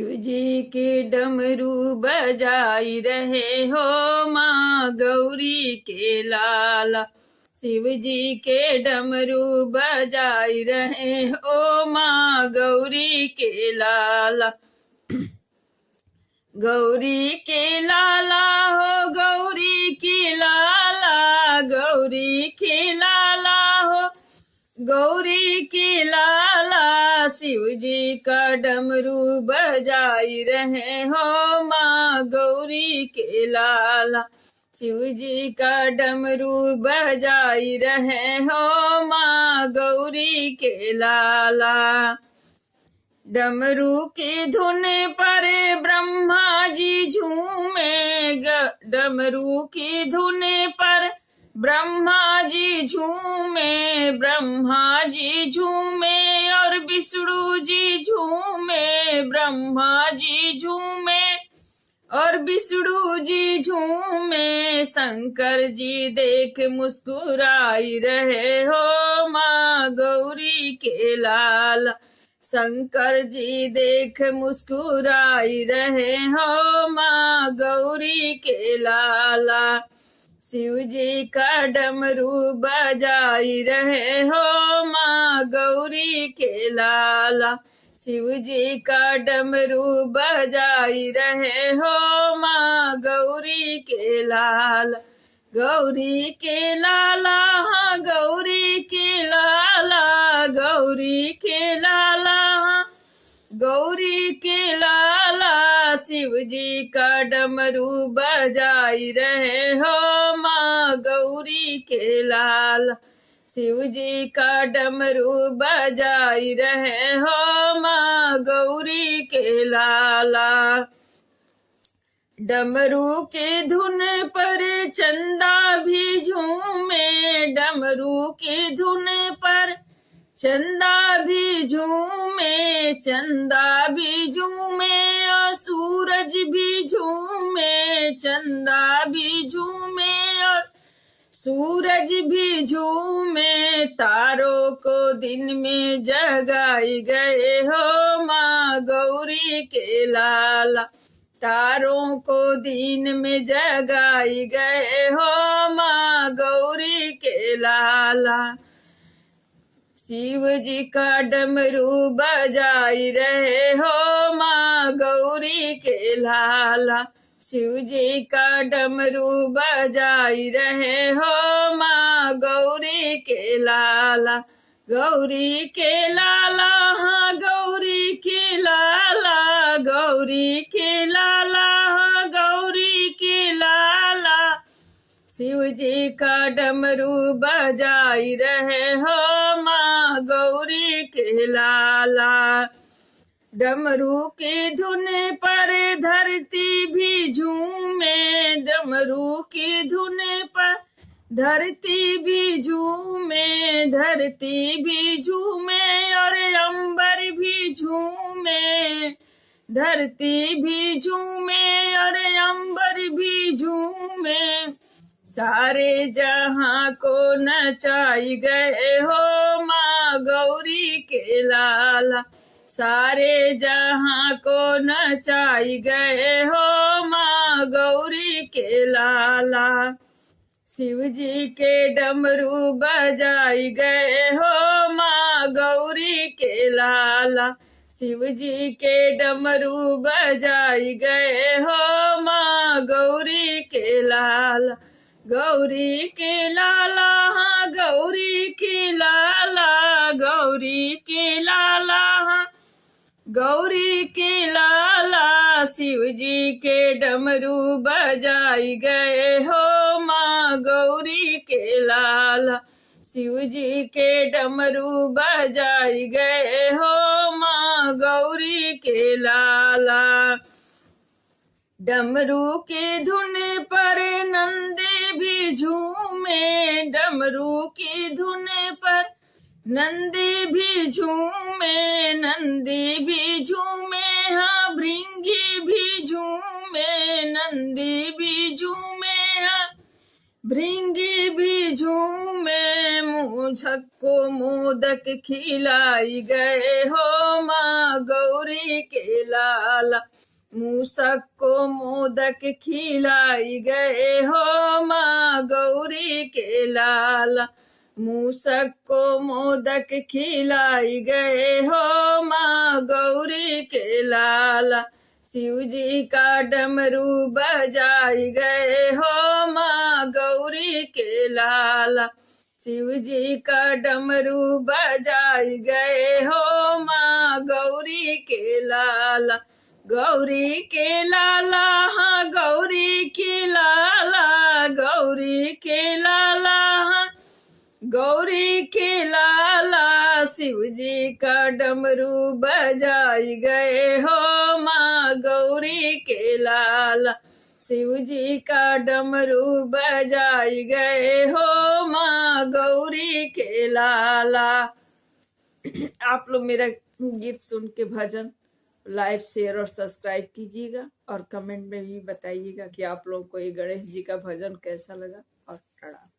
शिव जी के डमरू बजाई रहे हो माँ गौरी के लाला। शिव जी के डमरू बजाई रहे हो माँ गौरी के लाला। गौरी के लाला हो गौरी के लाला, गौरी के लाला हो गौरी के लाला। शिव जी का डमरू बजाई रहे हो माँ गौरी के लाला। शिव जी का डमरू बजाई रहे हो माँ गौरी के लाला। डमरू की धुन पर ब्रह्मा जी झूमे, डमरू की धुन पर ब्रह्मा जी झूमे, ब्रह्मा जी झूमे और विष्णु जी झूमे, ब्रह्मा जी झूमे और विष्णु जी झूमे। शंकर जी देख मुस्कुराई रहे हो माँ गौरी के लाला। शंकर जी देख मुस्कुराई रहे हो माँ गौरी के लाला। शिव जी का डमरू बजाई रहे हो माँ गौरी के लाला। शिव जी का डमरू बजाई रहे हो माँ गौरी के लाला। गौरी के लाला, हाँ गौरी के लाला, गौरी के लाला, हाँ गौरी के लाला। शिव जी का डमरू बजाई रहे हो माँ गौरी के लाला। शिव जी का डमरू बजाई रहे हो माँ गौरी के लाला। डमरू के धुन पर चंदा भी झूमे, डमरू के धुन पर चंदा भी झूमे, चंदा भी झूमे और सूरज भी झूमे, चंदा भी झूमे और सूरज भी झूमे। तारों को दिन में जगाई गए हो माँ गौरी के लाला। तारों को दिन में जगाई गए हो माँ गौरी के लाला। शिव जी का डमरू बजाई रहे हो माँ गौरी के लाला। शिव जी का डमरू बजाई रहे हो माँ गौरी के लाला। गौरी के लाला, हाँ गौरी के लाला, गौरी के लाला, हाँ गौरी के लाला। शिव जी का डमरू बजाई रहे हो माँ गौरी के लाला। डमरू की धुन पर धरती भी झूमे, डमरू की धुन पर धरती भी झूमे, धरती भी झूमे और अंबर भी झूमे, धरती भी झूमे और अंबर भी झूमे। सारे जहां को नचाई गए हो माँ गौरी के लाला। सारे जहां को नचाई गए हो माँ गौरी के लाला। शिव जी के डमरू बजाई गए हो माँ गौरी के लाला। शिव जी के डमरू बजाई गए हो माँ गौरी के लाला। गौरी के लाला, हाँ गौरी के लाला, गौरी के लाला, हाँ गौरी के लाला। शिव जी के डमरू बजाई गए हो माँ गौरी के लाला। शिव जी के डमरू बजाई गए हो माँ गौरी के लाला। डमरू की धुन पर नंदी भी झूमे, डमरू की धुन पर नंदी भी झूमे, नंदी भी झूमे, हाँ भृंगी भी झूमे, नंदी भी झूमे, हाँ भृंगी भी झूमे। मूषक को मोदक खिलाई गए हो माँ गौरी के लाला। मूषक को मोदक खिलाई गए हो माँ गौरी के लाला। मूषक को मोदक खिलाई गए हो माँ गौरी के लाला। शिव जी का डमरू बजाई गए हो माँ गौरी के लाला। शिव जी का डमरू बजाई गए हो माँ गौरी के लाला। गौरी के लाला हाँ गौरी के लाला। गौरी के लाला हाँ गौरी के लाला। शिव जी का डमरू बजाई गए हो माँ गौरी के लाला। शिव जी का डमरू बजाई गए हो माँ गौरी के लाला। आप लोग मेरा गीत सुन के भजन लाइक शेयर और सब्सक्राइब कीजिएगा और कमेंट में भी बताइएगा कि आप लोगों को ये गणेश जी का भजन कैसा लगा। और प्रणाम।